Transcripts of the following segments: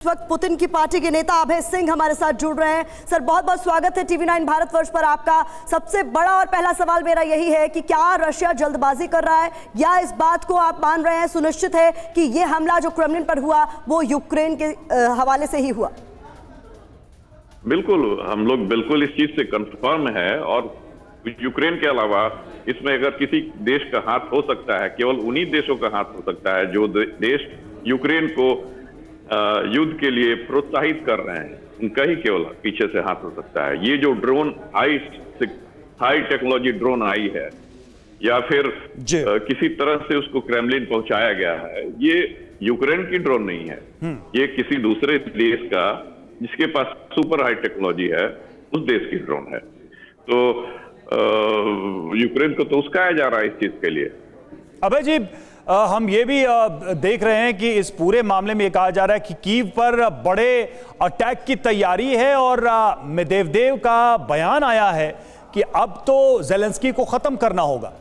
इस वक्त पुतिन की पार्टी के नेता अभय सिंह हमारे साथ जुड़ रहे हैं। सर, बहुत बहुत स्वागत है TV9 भारतवर्ष पर आपका। सबसे बड़ा और पहला सवाल मेरा यही है कि क्या रशिया जल्दबाजी कर रहा है या इस बात को आप मान रहे हैं, सुनिश्चित है कि ये हमला जो क्रेमलिन पर हुआ वो यूक्रेन के हवाले से ही हुआ? बिल्कुल, हम लोग बिल्कुल इस चीज से कंफर्म है और यूक्रेन के अलावा इसमें अगर किसी देश का हाथ हो सकता है, केवल उन्हीं देशों का हाथ हो सकता है जो देश यूक्रेन को युद्ध के लिए प्रोत्साहित कर रहे हैं, उनका ही केवल पीछे से हाथ हो सकता है। ये जो ड्रोन हाई टेक्नोलॉजी ड्रोन आई है या फिर किसी तरह से उसको क्रेमलिन पहुंचाया गया है, ये यूक्रेन की ड्रोन नहीं है, ये किसी दूसरे देश का जिसके पास सुपर हाई टेक्नोलॉजी है उस देश की ड्रोन है। तो यूक्रेन को तो उस्काया जा रहा है इस चीज के लिए। अभय जी, हम ये भी देख रहे हैं कि इस पूरे मामले में ये कहा जा रहा है कि कीव पर बड़े अटैक की तैयारी है और मेदवेदेव का बयान आया है कि अब तो ज़ेलेंस्की को खत्म करना होगा।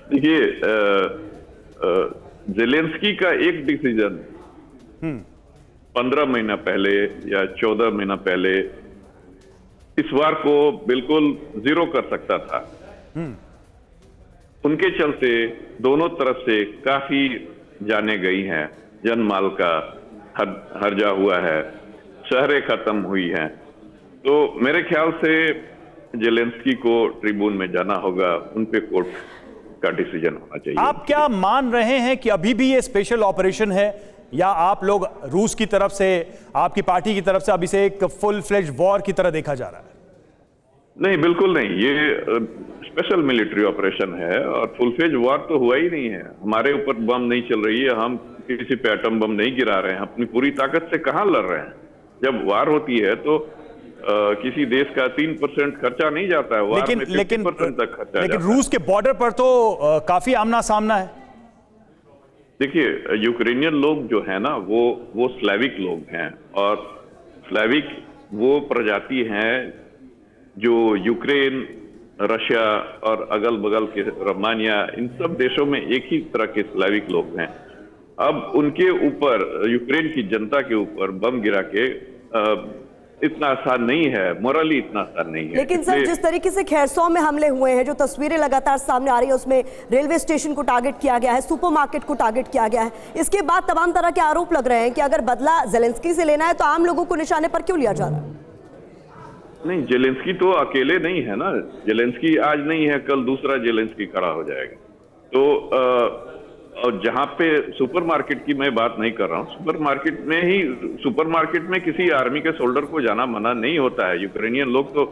देखिए, ज़ेलेंस्की का एक डिसीजन 15 महीना पहले या 14 महीना पहले इस वार को बिल्कुल जीरो कर सकता था। उनके चलते दोनों तरफ से काफी जाने गई हैं, जनमाल का हर्जा हुआ है, शहरें खत्म हुई हैं। तो मेरे ख्याल से ज़ेलेंस्की को ट्रिब्यून में जाना होगा, उन पे कोर्ट का डिसीजन होना चाहिए। आप क्या मान रहे हैं कि अभी भी ये स्पेशल ऑपरेशन है या आप लोग रूस की तरफ से, आपकी पार्टी की तरफ से अभी से एक फुल फ्लेज वॉर की तरह देखा जा रहा है? नहीं, बिल्कुल नहीं, ये स्पेशल मिलिट्री ऑपरेशन है और फुल फ्लेज वॉर तो हुआ ही नहीं है। हमारे ऊपर बम नहीं चल रही है, हम किसी पे एटम बम नहीं गिरा रहे हैं, अपनी पूरी ताकत से कहां लड़ रहे हैं। जब वार होती है तो किसी देश का 3% खर्चा नहीं जाता है, वार में 50% तक खर्चा। लेकिन रूस के बॉर्डर पर तो काफी आमना सामना है। देखिए, यूक्रेनियन लोग जो है ना वो स्लाविक लोग हैं और स्लाविक वो प्रजाति हैं जो यूक्रेन, रशिया और अगल बगल के रोमानिया, इन सब देशों में एक ही तरह के स्लाविक लोग हैं। अब उनके ऊपर, यूक्रेन की जनता के ऊपर बम गिरा के इतना आसान नहीं है, मोरली इतना आसान नहीं है। लेकिन सर, जिस तरीके से खैरसौं में हमले हुए हैं, जो तस्वीरें लगातार सामने आ रही है, उसमें रेलवे स्टेशन को टारगेट किया गया है, सुपरमार्केट को टारगेट किया गया है, इसके बाद तमाम तरह के आरोप लग रहे हैं कि अगर बदला ज़ेलेंस्की से लेना है तो आम लोगों को निशाने पर क्यों लिया जा रहा है? नहीं, ज़ेलेंस्की तो अकेले नहीं है ना, ज़ेलेंस्की आज नहीं है, कल दूसरा ज़ेलेंस्की खड़ा हो जाएगा। तो और जहां पे सुपरमार्केट की मैं बात नहीं कर रहा हूं, सुपरमार्केट में किसी आर्मी के सोल्डर को जाना मना नहीं होता है। यूक्रेनियन लोग तो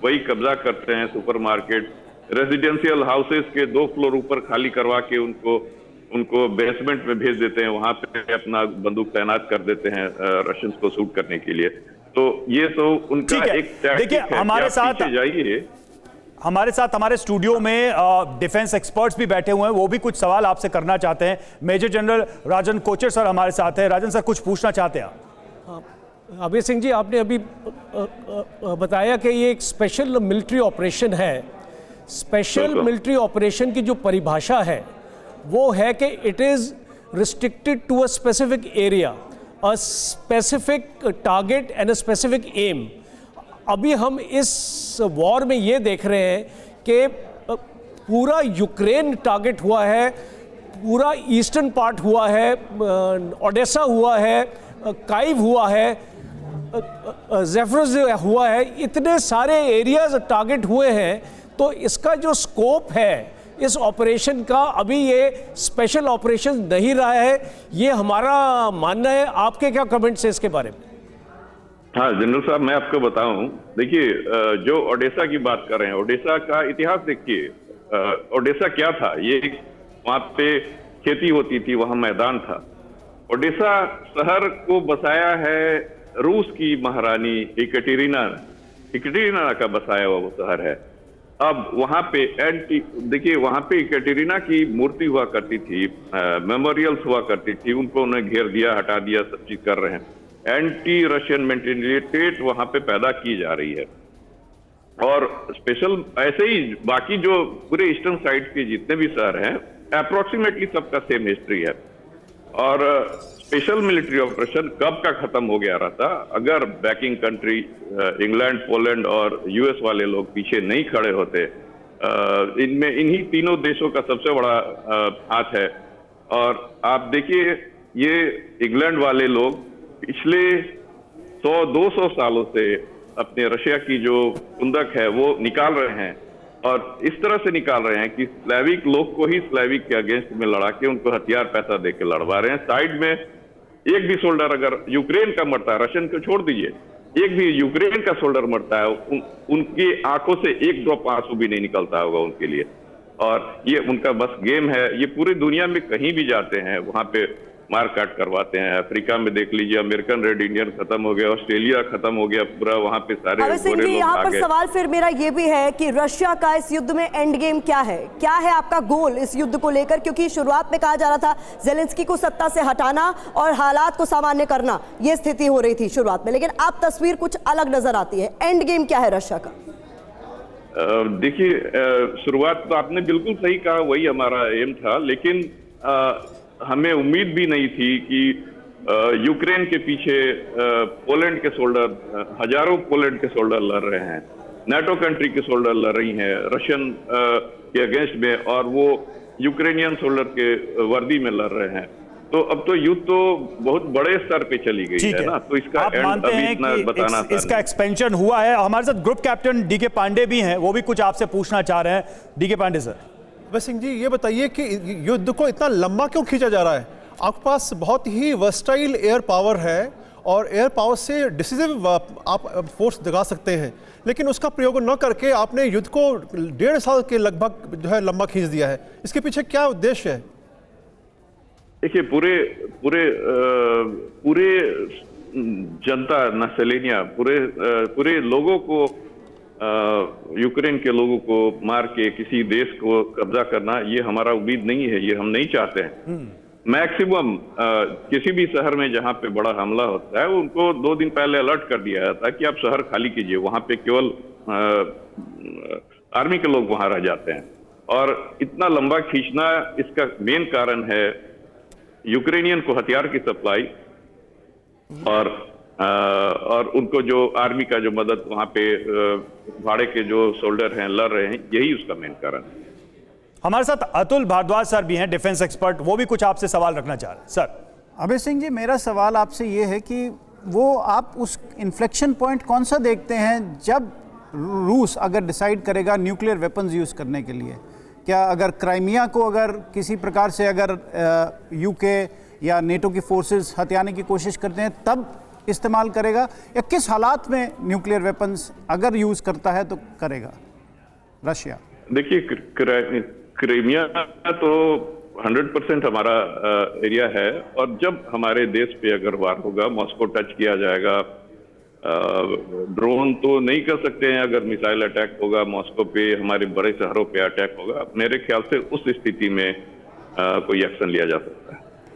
वही कब्जा करते हैं, सुपरमार्केट, रेजिडेंशियल हाउसेस के 2 फ्लोर ऊपर खाली करवा के उनको बेसमेंट में भेज देते हैं, वहां पे अपना बंदूक तैनात कर देते हैं रशियंस को शूट करने के लिए। तो ये तो उनका एक देखिए, हमारे साथ हमारे स्टूडियो में डिफेंस एक्सपर्ट्स भी बैठे हुए हैं, वो भी कुछ सवाल आपसे करना चाहते हैं। मेजर जनरल राजन कोचर सर हमारे साथ हैं। राजन सर, कुछ पूछना चाहते हैं आप? अभय सिंह जी, आपने अभी बताया कि ये एक स्पेशल मिलिट्री ऑपरेशन है। स्पेशल मिलिट्री ऑपरेशन की जो परिभाषा है वो है कि it is restricted to a specific area, a specific target and a specific aim. अभी हम इस वॉर में ये देख रहे हैं कि पूरा यूक्रेन टारगेट हुआ है, पूरा ईस्टर्न पार्ट हुआ है, ओडेसा हुआ है, काइव हुआ है, ज़ेफरोज़ हुआ है, इतने सारे एरियाज टारगेट हुए हैं। तो इसका जो स्कोप है इस ऑपरेशन का, अभी ये स्पेशल ऑपरेशन नहीं रहा है, ये हमारा मानना है। आपके क्या कमेंट्स हैं इसके बारे में? हाँ जनरल साहब, मैं आपको बताऊं, देखिए, जो ओडेसा की बात कर रहे हैं, ओडेसा का इतिहास देखिए। ओडेसा क्या था? ये वहां पे खेती होती थी, वहां मैदान था। ओडेसा शहर को बसाया है रूस की महारानी इकटेरिना का बसाया हुआ वो शहर है। अब वहां पे देखिए, वहां पे इकटेरिना की मूर्ति हुआ करती थी, मेमोरियल्स हुआ करती थी, उनको उन्हें घेर दिया, हटा दिया, सब चीज कर रहे हैं। एंटी रशियन मेंटेलिटी वहां पे पैदा की जा रही है। और स्पेशल ऐसे ही बाकी जो पूरे ईस्टर्न साइड के जितने भी शहर हैं अप्रोक्सीमेटली सबका सेम हिस्ट्री है। और स्पेशल मिलिट्री ऑपरेशन कब का खत्म हो गया रहता अगर बैकिंग कंट्री इंग्लैंड, पोलैंड और यूएस वाले लोग पीछे नहीं खड़े होते। इनमें इन्हीं तीनों देशों का सबसे बड़ा हाथ है। और आप देखिए, ये इंग्लैंड वाले लोग पिछले 100-200 सालों से अपने रशिया की जो कुंदक है वो निकाल रहे हैं, और इस तरह से निकाल रहे हैं कि स्लैविक लोग को ही स्लैविक के अगेंस्ट में लड़ा के उनको हथियार पैसा दे के लड़वा रहे हैं। साइड में एक भी सोल्डर अगर यूक्रेन का मरता है, रशियन को छोड़ दीजिए, एक भी यूक्रेन का सोल्डर मरता है, उनकी आंखों से एक ड्रॉप आंसू भी नहीं निकलता होगा उनके लिए। और ये उनका बस गेम है। ये पूरी दुनिया में कहीं भी जाते हैं वहां पे मार काट करवाते हैं। अफ्रीका में देख लीजिए, अमेरिकन रेड इंडियन खत्म हो गया, ऑस्ट्रेलिया खत्म हो गया पूरा, वहां पे सारे अभय सिंह जी, यहाँ पर सवाल फिर मेरा ये भी है कि रशिया का इस युद्ध में एंड गेम क्या है? क्या है आपका गोल इस युद्ध को लेकर? क्योंकि शुरुआत में कहा जा रहा था जेलेंस्की को सत्ता से हटाना और हालात को सामान्य करना, ये स्थिति हो रही थी शुरुआत में, लेकिन अब तस्वीर कुछ अलग नजर आती है। एंड गेम क्या है रशिया का? देखिए, शुरुआत तो आपने बिल्कुल सही कहा, वही हमारा एम था, लेकिन हमें उम्मीद भी नहीं थी कि यूक्रेन के पीछे पोलैंड के सोल्डर, हजारों पोलैंड के सोल्डर लड़ रहे हैं, नाटो कंट्री के सोल्डर लड़ रही हैं रशियन के अगेंस्ट में, और वो यूक्रेनियन सोल्डर के वर्दी में लड़ रहे हैं। तो अब तो युद्ध तो बहुत बड़े स्तर पे चली गई है ना, तो इसका आप मानते हैं कि इसका एक्सपेंशन हुआ है? हमारे साथ ग्रुप कैप्टन डीके पांडे भी हैं, वो भी कुछ आपसे पूछना चाह रहे हैं। D K Pandey sir. अभय सिंह जी, ये बताइए कि युद्ध को इतना लंबा क्यों खींचा जा रहा है? आपके पास बहुत ही वर्सटाइल एयर पावर है और एयर पावर से डिसिसिव आप फोर्स दिखा सकते हैं, लेकिन उसका प्रयोग न करके आपने युद्ध को 1.5 साल के लगभग जो है लंबा खींच दिया है। इसके पीछे क्या उद्देश्य है? देखिए, पूरे जनता, नसेलेनिया, पूरे लोगों को, यूक्रेन के लोगों को मार के किसी देश को कब्जा करना, ये हमारा उम्मीद नहीं है, ये हम नहीं चाहते हैं। मैक्सिमम किसी भी शहर में जहां पे बड़ा हमला होता है उनको 2 दिन पहले अलर्ट कर दिया जाता है कि आप शहर खाली कीजिए, वहां पे केवल आर्मी के लोग वहां रह जाते हैं। और इतना लंबा खींचना, इसका मेन कारण है यूक्रेनियन को हथियार की सप्लाई और उनको जो आर्मी का जो मदद वहां पे भाड़े के जो सोल्डर हैं लड़ रहे हैं, यही उसका मेन कारण है। हमारे साथ अतुल भारद्वाज सर भी हैं, डिफेंस एक्सपर्ट, वो भी कुछ आपसे सवाल रखना चाह रहे हैं। सर। अभय सिंह जी, मेरा सवाल आपसे ये है कि वो आप उस इन्फ्लेक्शन पॉइंट कौन सा देखते हैं जब रूस अगर डिसाइड करेगा न्यूक्लियर वेपन्स यूज़ करने के लिए? क्या अगर क्राइमिया को अगर किसी प्रकार से अगर यूके या नेटो की फोर्सेस हथियाने की कोशिश करते हैं तब इस्तेमाल करेगा, या किस हालात में न्यूक्लियर वेपन्स अगर यूज़ करता है तो करेगा रशिया? देखिए, क्राइमिया तो 100% हमारा एरिया है, और जब हमारे देश पे अगर वार होगा, मॉस्को टच किया जाएगा, ड्रोन तो नहीं कर सकते हैं, अगर मिसाइल अटैक होगा मॉस्को पे, हमारे बड़े शहरों पे अटैक होगा, मेरे ख्याल से उस स्थिति में कोई एक्शन लिया जा सकता है।